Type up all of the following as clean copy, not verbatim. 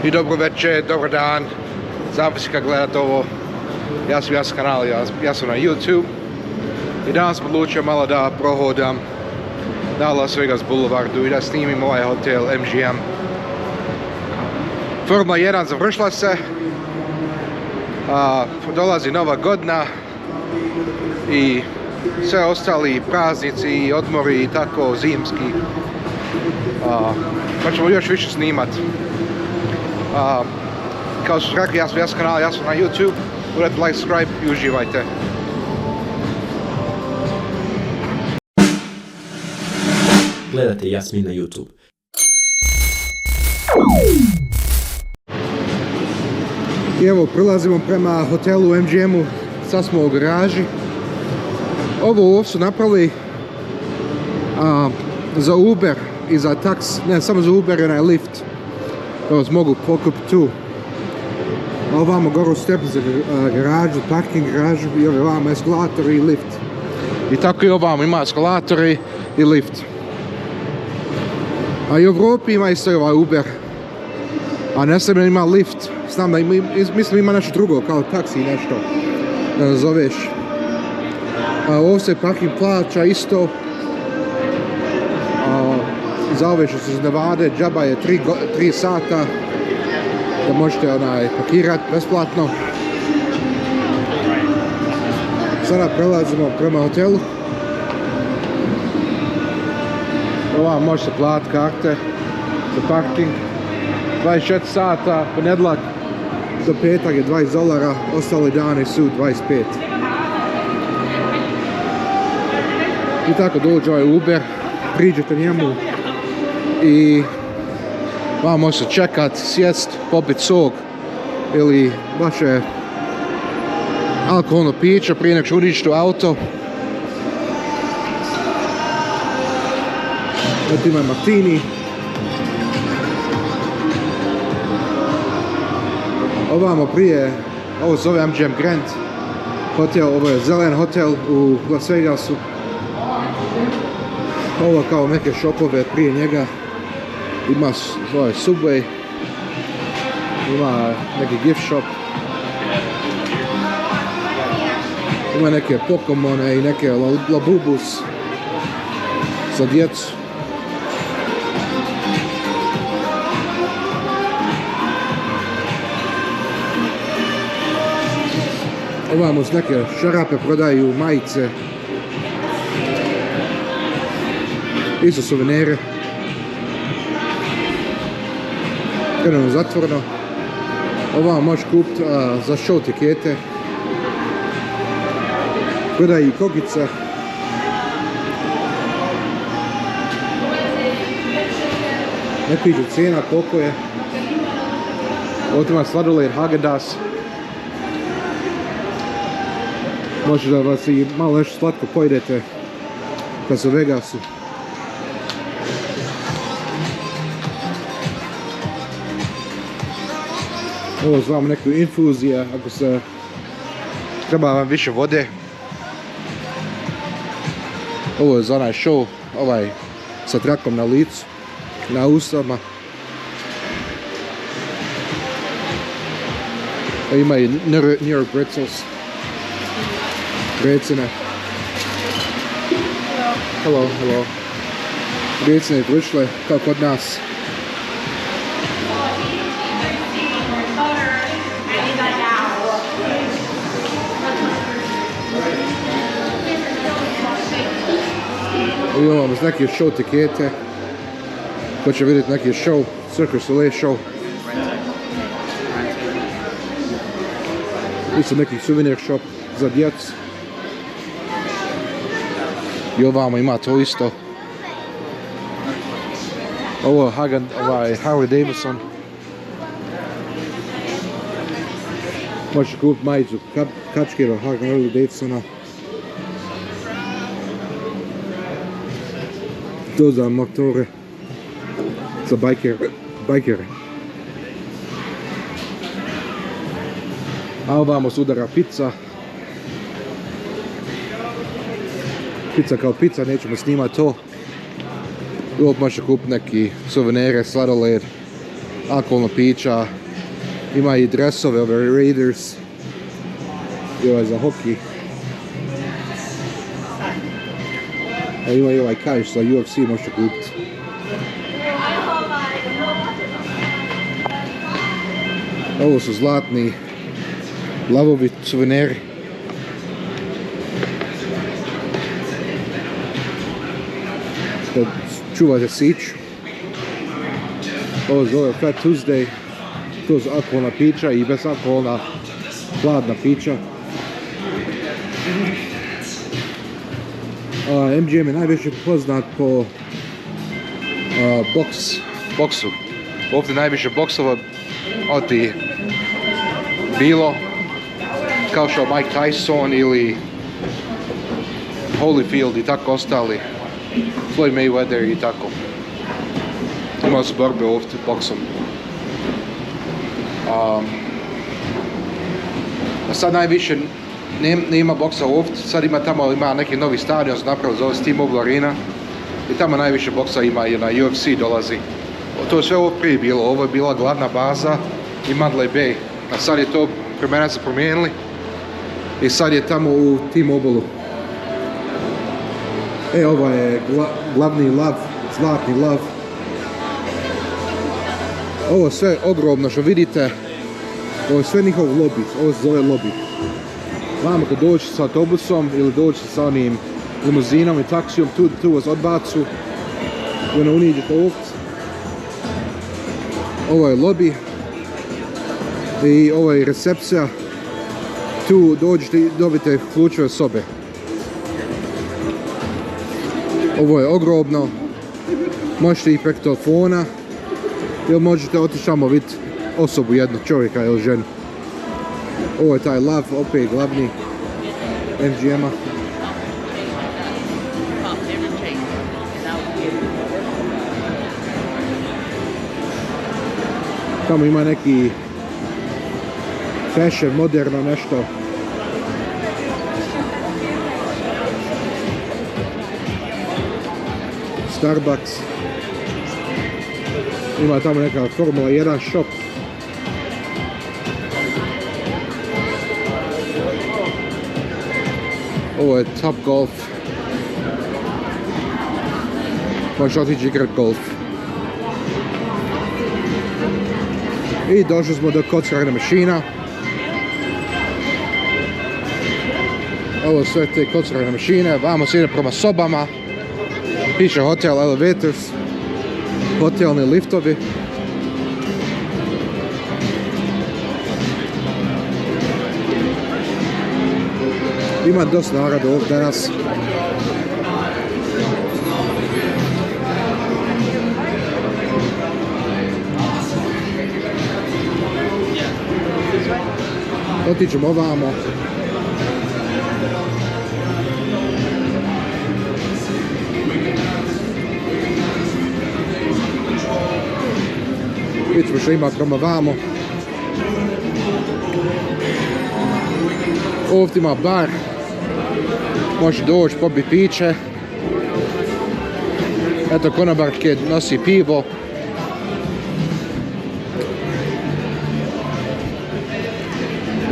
I dobro večer, dobar dan, zavisi kad gledate ovo. Ja sam kanal, ja sam na YouTube. I danas sam odlučio malo da prohodam na Las Vegas Boulevardu i da snimim ovaj hotel MGM. Formula 1 završila se. Dolazi nova godina i sve ostali praznici i odmori i tako zimski. Pa ćemo još više snimat. Kao što rekli, ja sam kanal, ja sam na YouTube. Budete like, subscribe i uživajte. Gledate Jasmin na YouTube. I evo, prilazimo prema hotelu MGM-u, sad smo u garaži. Ovo su napravili za Uber i za taks, ne samo za Uber, i Lyft. Evo, mogu pokupiti tu. Ovamo goru step za garažu, parking garažu i ovamo eskalator i lift. I tako i ovamo ima eskalatori i lift. A i u Evropi ima isto ovaj Uber. A ne znam da ima lift. Znam da mislim ima nešto drugo, kao taksi nešto. Da nazoveš. Ovo se parking plaća isto. Za ove što se iz Nevade, džaba je 3 sata. Da možete parkirati besplatno. Sada prelazimo prema hotelu. Ova može se platiti karte za parking. 24 sata, ponedjeljak do petak je $20, ostali dani su 25. I tako dođe ovaj Uber, priđete njemu i vam može se čekat, sjest, popit sok ili vaše alkoholno piće prije nego što uđete u auto. Eto ima martini. Ovamo prije, ovo se zove MGM Grand hotel, ovo je zelen hotel u Las Vegasu. Ovo kao neke šopove prije njega. Ima svoj Subway, ima neki gift shop, ima neke Pokemone i neke Labubus za djecu. Ovamo s neke šarape prodaju, majice, isto suvenire. Krenuo zatvoreno. Ovamo možeš kupiti za show tikete. Prodaju i kokice. Ne piše cijena koliko je. Ovdje ima sladoled Häagen-Dazs. Može da vas i malo nešto slatko pojedete kad su u Vegasu. Ovo znam neku infuzija ako se treba vam više vode. Ovo je za onaj show, ovaj sa trakom na licu, na usama. Ima i New York pretzels. Recine. Hello. Recine prišle kao kod nas. I imamo neke show tikete. Ko će vidjeti neki show, Cirque du Soleil show. Isto neki souvenir shop za djecu. I ovamo ima to isto. Ovo je Harley Davidson. Možete kupiti majicu kačkira Harley Davidsona. To za motore. Za bajkere. A ovamo se udara pizza. Pizza kao pizza, nećemo snimati to. I ovdje možete kupiti neki suvenire, sladoled. alkoholna pića, ima i dresove, ove Raiders i ovaj za hockey. A ima i ovaj kaiš za UFC, možete kupiti. Ovo su zlatni lavovi suveneri. Da čuvate sić. Ovo zove Fat Tuesday. To su alkoholna pića i bezalkoholna hladna pića. MGM je najviše poznat po boksu. Ovdje najviše boksova oti bilo kao što Mike Tyson ili Holyfield i tako ostali, Floyd Mayweather i tako. Imao su borbe ovdje boksom. Sad najviše nema boksa ovdje, sad ima neki novi stadion, napravili zove T-Mobile Arena i tamo najviše boksa ima i na UFC dolazi. To je sve ovo prije bilo, ovo je bila glavna baza i Mandalay Bay, a sad je to vremena se promijenili i sad je tamo u T-Mobile-u. Ovo je glavni lav, zlatni lav. Ovo sve ogromno što vidite, ovo je sve njihov lobby, ovo se zove lobby. Vamo kad dođete sa autobusom ili dođete sa onim limuzinom i taksijom, tu vas odbacu i ono uniđete ovdje. Ovo je lobby i ovo je recepcija. Tu dođete i dobite ključeve sobe. Ovo je ogromno. Možete i preko telefona ili možete otići tamo vidjeti osobu, jednog čovjeka ili ženu. Ovo je taj lav, opet glavni MGM-a. Tamo ima neki fashion, moderno nešto. Starbucks. Ima tamo neka Formula 1 shop. Ovo je Top Golf. Možeš otići igrat golf. I došli smo do kockarne mašina. Ovo sve te kockarne mašine. Vamo se ide prema sobama. Piše Hotel Elevators. Hotelni liftovi. Ima dosta naroda ovdje danas. Otićemo ovamo. Vidimo što ima prema vamo. Ovdje ima bar. Može doći, popiti piće. Eto, konobarke nosi pivo.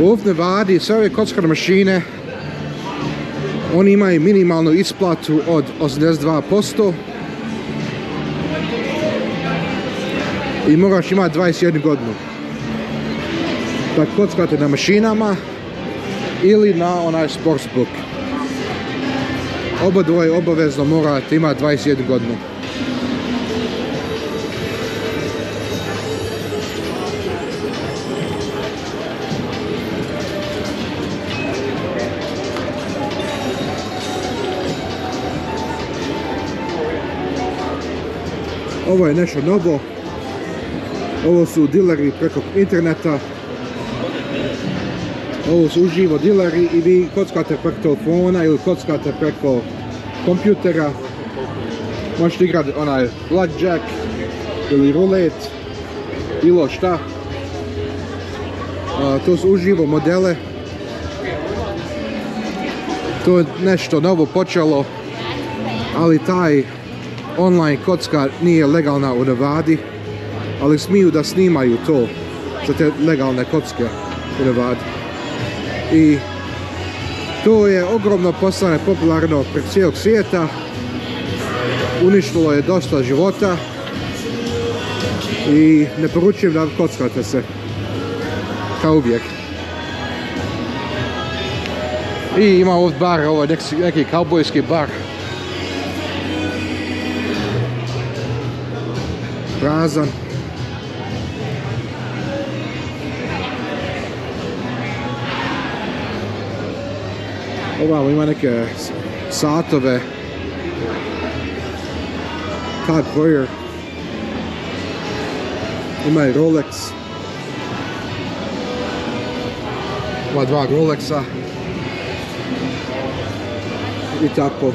Ovdje vadi sve ove kockarne mašine. Oni imaju minimalnu isplatu od 82%. I moraš imati 21 godinu. Da kockate na mašinama ili na onaj sportsbook. Oba dvoje obavezno morate imati 21 godinu. Ovo je nešto novo. Ovo su dileri preko interneta. Ovo su uživo dileri i vi kockate preko telefona ili kockate preko kompjutera. Možete igrati onaj blackjack ili rulet, bilo šta. To su uživo modele. To je nešto novo počelo, ali taj online kocka nije legalna u Nevadi. ali smiju da snimaju to za te legalne kocke u Nevadi. I to je ogromno postane popularno prek cijelog svijeta, uništilo je dosta života i ne poručujem da kockate se, kao uvijek. I ima ovdje bar, ovo je neki kaubojski bar. Prazan. Ovamo ima neke satove. Tag Heuer. Ima i Rolex. Ima 2 Rolexa. I tako.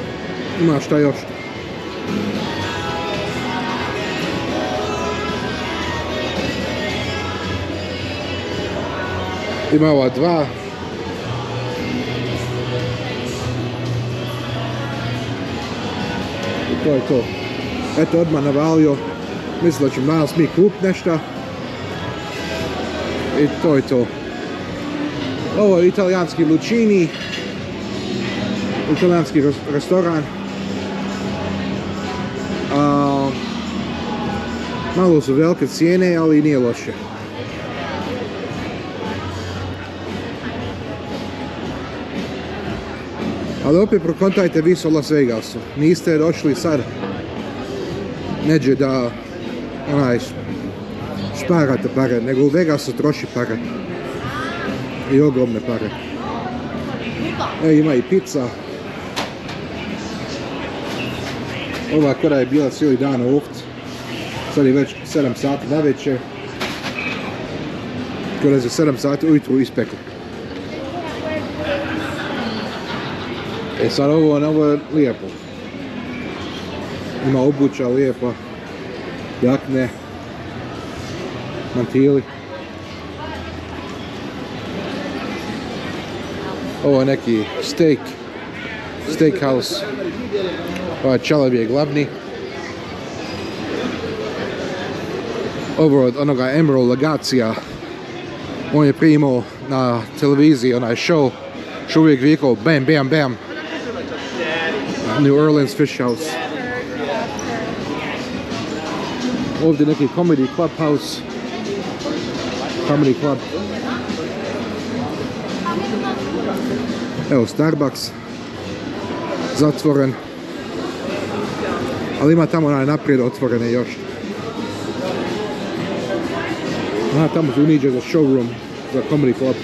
Ima šta još. Ima ova 2. I to je to. Eto, odmah navalio. Mislim da ćemo danas mi kup nešto. I to je to. Ovo je italijanski Lucini. Italijanski restoran. Malo su velike cijene, ali nije loše. Ali opet prokontajte vi su Las Vegasu. Niste došli sad neđe da šparate pare, nego u Vegasu troši pare. I ogromne pare. Ima i pizza. Ova kora je bila cijeli dan ovdje. Sad je već 7 sati na večer. Kora je za 7 sati ujutru ispekla. Sad ovo je lijepo. Ima obuća lijepa. Jakne. Mantili. Ovo je neki steakhouse. Ovaj Čalev je glavni. Ovo od onoga Emerald Lagacija. On je prije imao na televiziji onaj show. Što uvijek vikao bam, bam, bam. New Orleans Fish House. Ovdje neki comedy clubhouse. Comedy club. Evo Starbucks. Zatvoren. Ali ima tamo naprijed otvorene još. Tamo se uniđe za showroom. Za comedy club.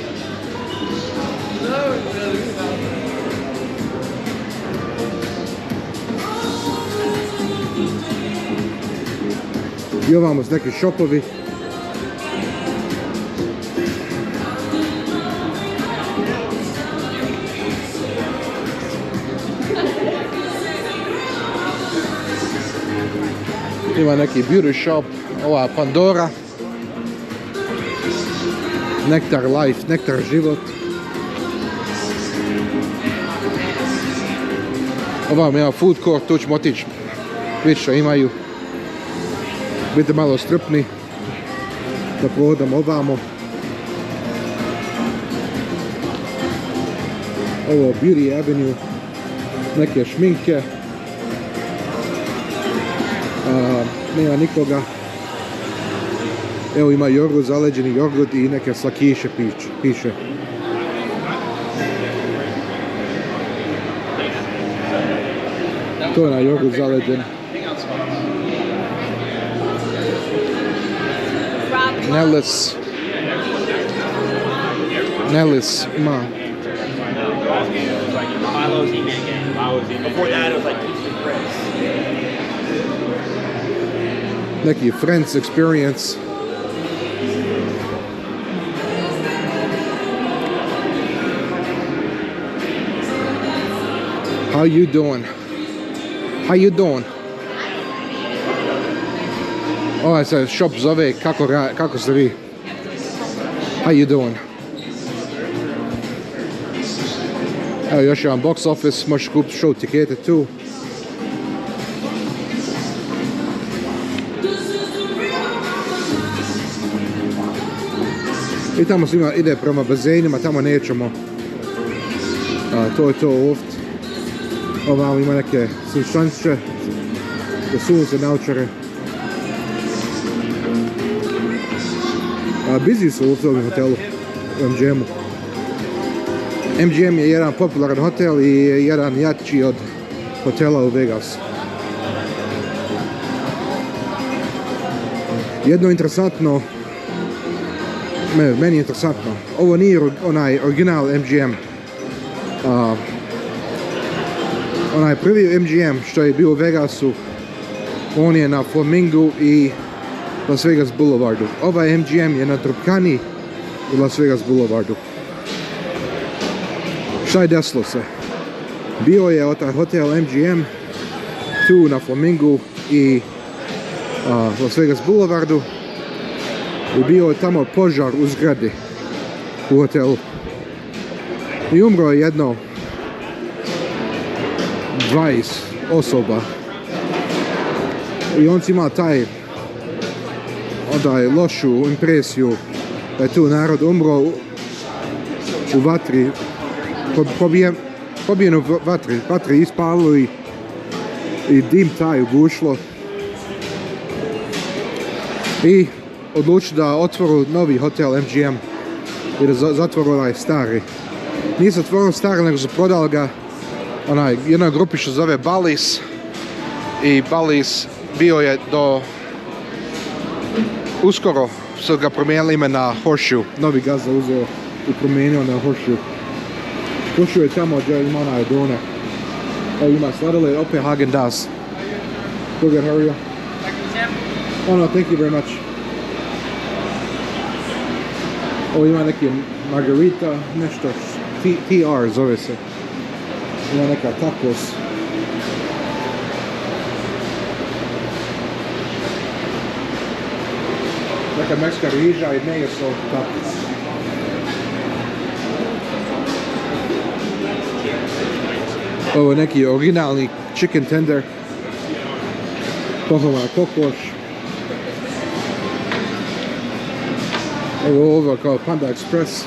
I ovamo su neki šopovi. Ima neki beauty shop, ova Pandora. Nektar life, nektar život. Ovamo ima food court, tu ćemo otići. Vidite što imaju. Budite malo strpni da prohodamo ovamo. Ovo Beauty Avenue, neke šminke. Nema nikoga. Evo ima jogurt, zaleđeni jogurt i neke slakiše piše. To je na jogurt zaleđen. Nellis ima. Neki Friends Experience. How you doing? How you doing? Ovaj se shop zove kako ste vi? How you doing? Evo još jedan box office, možeš kupiti show tikete tu. I tamo svima ide prema bazenima, tamo nećemo. To je to ovdje. Ovamo ima neke sunčanče, sunce naučare. Busy su u tom hotelu, u MGM-u. MGM je jedan popularan hotel i jedan jači od hotela u Vegasu. Jedno interesantno, meni je interesantno, ovo nije onaj original MGM. Onaj prvi MGM što je bio u Vegasu, on je na Flamingu i Las Vegas Boulevardu. Ovaj MGM je na Tropicani i Las Vegas Boulevardu. Šta je desilo se? Bio je taj hotel MGM tu na Flamingu i Las Vegas Boulevardu i bio je tamo požar u zgradi u hotelu. I umro je jedno 20 osoba. I on si ima taj lošu impresiju da je tu narod umro u vatri, pobijen u vatri ispalo i dim taj ugušlo. I odlučili da otvoru novi hotel MGM i da zatvoru onaj stari. Nisu otvorili stari, nego su prodali ga jednoj grupi što zove Bally's. I Bally's bio je do... Uskoro su ga promijenili ime na Horseshoe. Novi gazda uzeo i promijenio na Horseshoe. Horseshoe je tamo gdje ima onaj doner. Evo ima sladoled, opet Häagen-Dazs. Go get, how are you? Oh no, thank you very much. Ovo ima neki margarita, nešto, TR zove se. Ima neka tacos. Neka mekska riža i meso, tako. Ovo je neki originalni chicken tender. Pohova kokoš. Ovo kao Panda Express.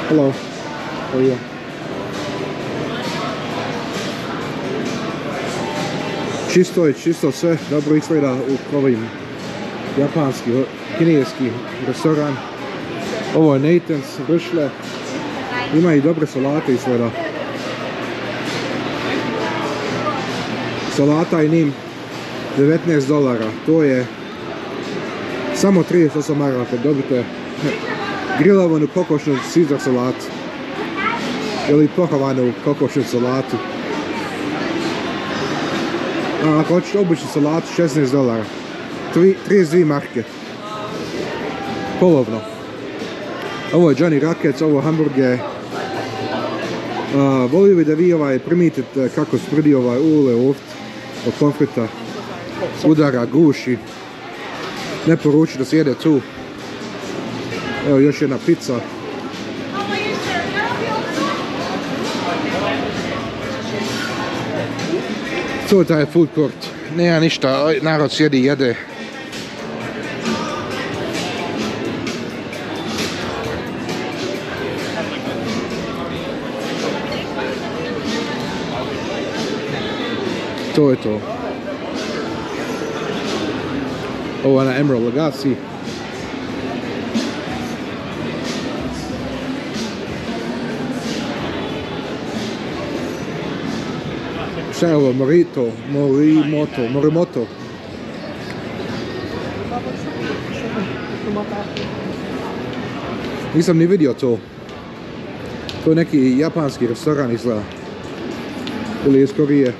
Hello. How are you? Čisto sve dobro izgleda u ovim japanski, kineski restoran. Ovo je Nathan's, bršle. Ima i dobre salate izgleda. Salata i njim $19. To je samo 38 maraka. Dobite grilovanu kokošnu Caesar salatu. Ili pohovanu kokošnu salatu. A ako hoćete običnu salatu, $16. 32 marke. Polovno. Ovo je Johnny Rockets, ovo hamburger. Volio bi da vi primijetite kako sprdi ule ovdje od konfeta. Udara, guši. Ne poruči da se jede tu. Evo još jedna pizza. To je taj food court. Nema ništa, narod sjedi i jede. To je to. Ovo je na Emerald Lagasse. Šta je ovo? Morimoto. Nisam ni vidio to. To je neki japanski restoran izgleda. Ili iz Koreje.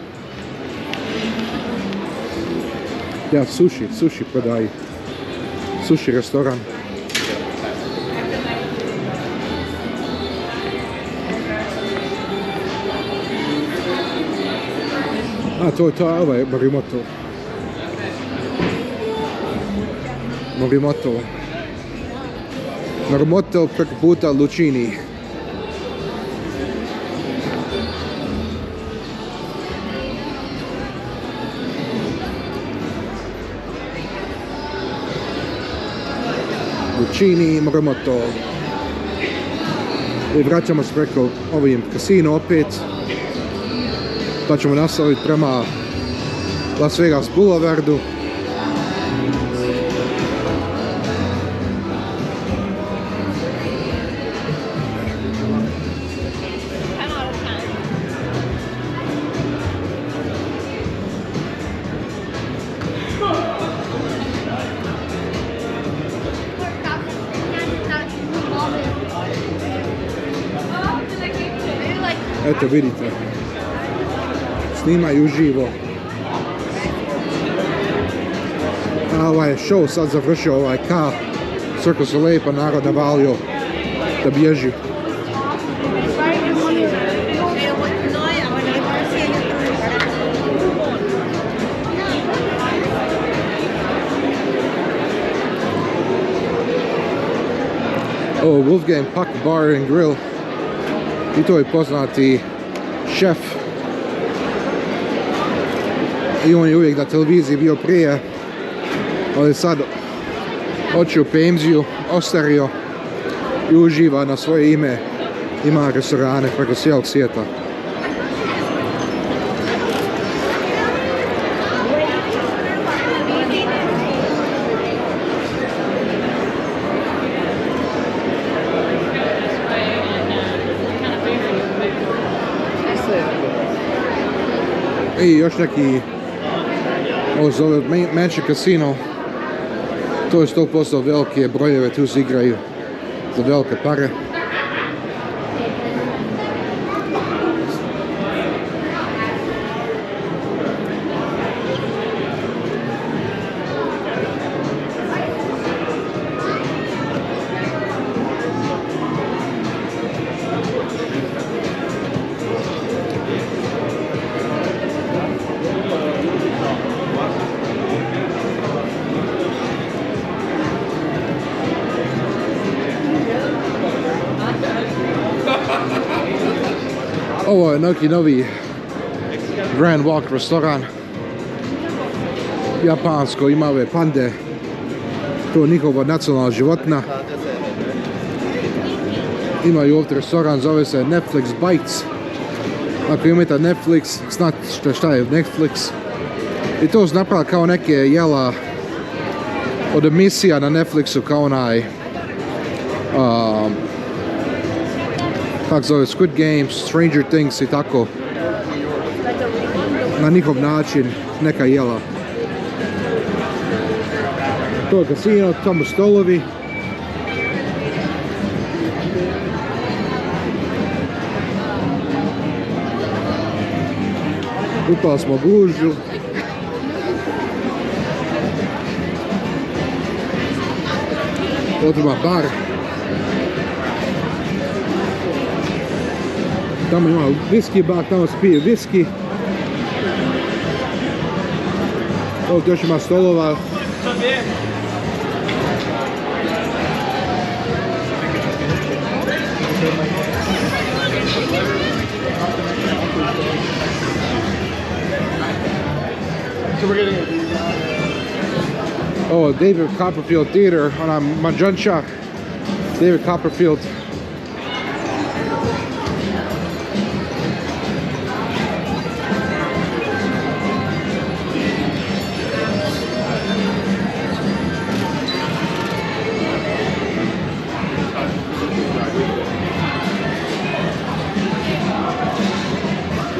Ja, sushi prodaji. Sushi restoran. A, to je ovaj Morimoto. Morimoto preko puta Lucini. čini, moramo to. I vraćamo se preko ovim kasino opet. Pa ćemo nastaviti prema Las Vegas Boulevardu. Eto vidite, snimaju uživo. A ovaj show sad završio, ovaj K, Cirque du Soleil, pa narod navalio da bježi. Ovo Wolfgang Puck Bar and Grill. I to je poznati šef. I on je uvijek na televiziji bio prije, ali sad otišao u penziju, ostario i uživa na svoje ime. Ima restorane preko cijelog svijeta. I još neki, ovo zove Mansion Casino, to je 100% velike brojeve, tu se igraju za velike pare. Ovo je neki novi Grand Walk restoran. Japansko, ima ove pande. To je njihova nacionalna životinja. Imaju ovdje restoran, zove se Netflix Bites. Ako imate Netflix, znate šta je Netflix. I to su napravili kao neke jela od emisija na Netflixu, kao onaj kako zove, Squid Games, Stranger Things i tako. Na njihov način, neka jela. To je kasino, tamo stolovi. Upali smo gužu. Ovdje ima bar. Tamo ima whisky bar, tamo se pije whisky. Ovdje još ima stolova. Oh, David Copperfield Theater, ona Mađanča. David Copperfield.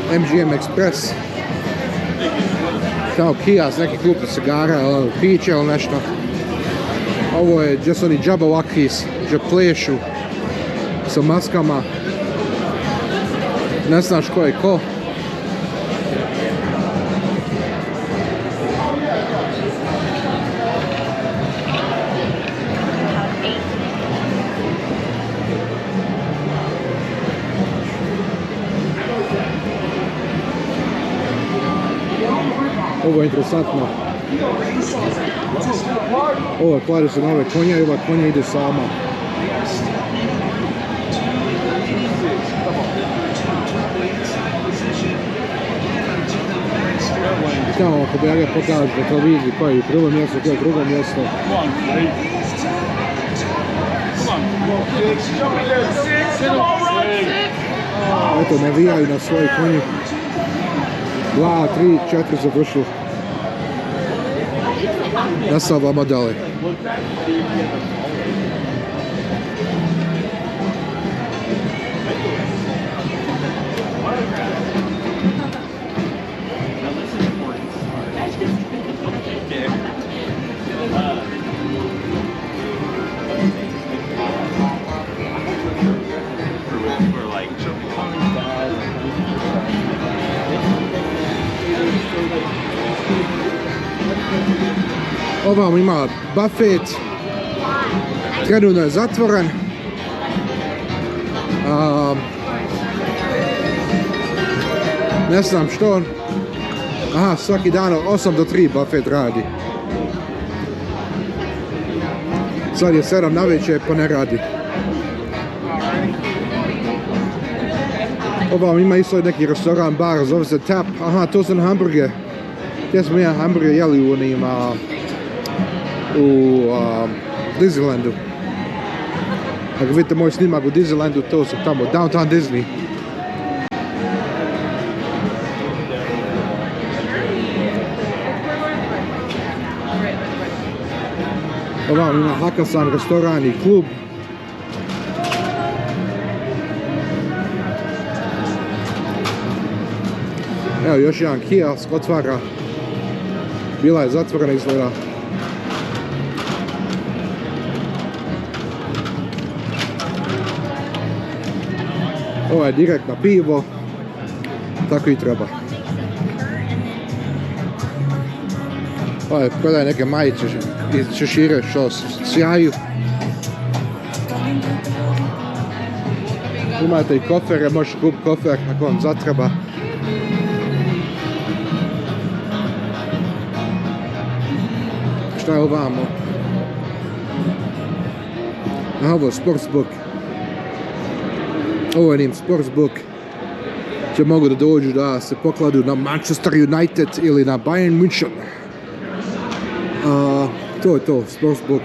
MGM Express. Kao kiosk, neki kupi cigara, piće ili nešto. Ovo je gdje su oni džabavakis, gdje plešu sa maskama. Ne znaš ko je ko. Ovo je interesantno. Ovo klade se na ove konja i ova konja ide sama. Tamo ako bi ja pokažu na televiziji koje je prvo mjesto, koje je drugo mjesto. Eto, navijaju na svoj konju. 2, 3, 4 završilo. Nastavljamo dalje. Ovam ima buffet, trenutno je zatvoren. Ne znam što. Aha, svaki dan od 8 do 3 buffet radi. Sad je 7 navečer pa ne radi. Ovam ima isto neki restoran, bar, zove se Tap. Aha, to su hamburger. Gdje smo jedan hamburger jeli u onim Disneylandu. Ako vidite moj snimak u Disneylandu, to su tamo, Downtown Disney. Ovam ima Hakkasan restoran i klub. Evo još jedan kiosk otvara. Bila je zatvorena izgleda. Ovo je direktno pivo. Tako i treba. Ovo je prodaj neke majice i šešire što sjaju. Imate i kofere, možete kupiti kofer ako vam zatreba. Šta je ovamo? Aha, ovo je Sportsbook. Ovo je njim Sportsbook. Gdje mogu da dođu da se pokladu na Manchester United ili na Bayern München. To je to, Sportsbook.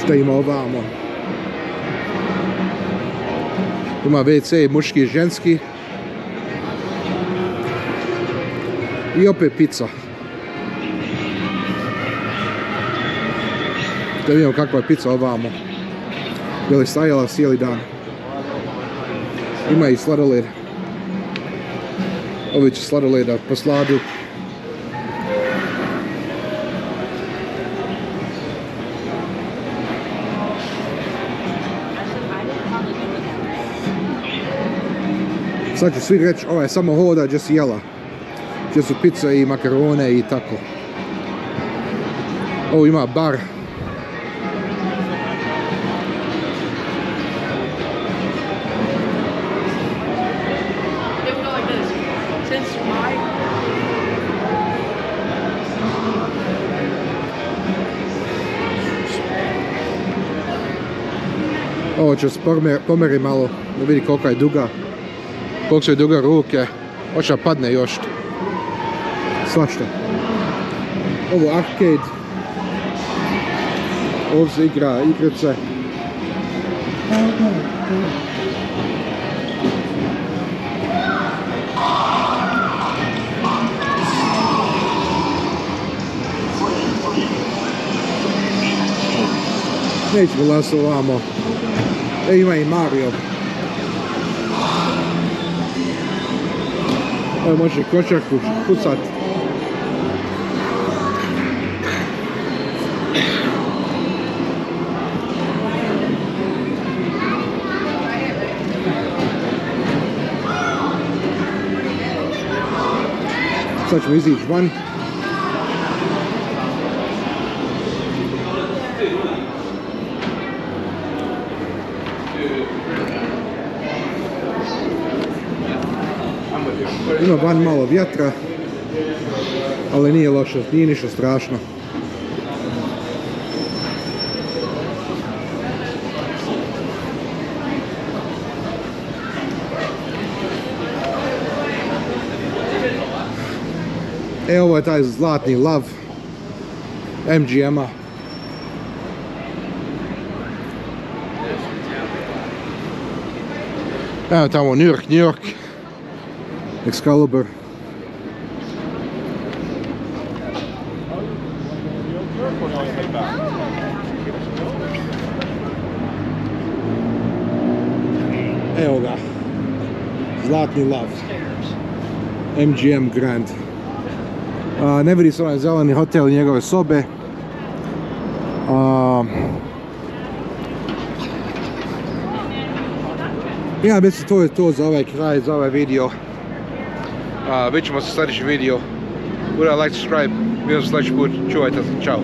Šta ima ovamo? Ima WC, muški i ženski. I opet pizza. Da vidimo kakva je pizza ovamo. Je li stajala cijeli dan. Ima i sladoled. Ovi će sladoleda po sladu. Sad ću svi reći, ovo je samo hoda gdje si jela. Gdje su pizza i makarone i tako. Ovo ima bar. Ovo ću pomeri malo da vidi koliko je duga. Koliko su je duga ruke. Hoće padne još. Svašta. Ovo arcade. Ovdje se igra igrice. Nećemo las ovamo. Ima i Mario. Evo može košarku pucat. Sad ćemo izići van. Ima van malo vjetra, ali nije loše, nije ništa strašno. E, ovo je taj zlatni lav MGM-a. Evo tamo New York, Excalibur. Evo ga, zlatni lav, MGM Grand. Ne vidi se onaj zeleni hotel i njegove sobe. Ja mislim to je to za ovaj kraj, za ovaj video. Vidjet ćemo se sljedeći video. Budite like, subscribe, vidimo se sljedeći put, čuvajte se, čao.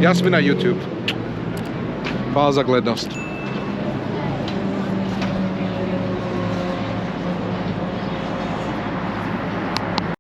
Jasmin na YouTube. Hvala za glednost.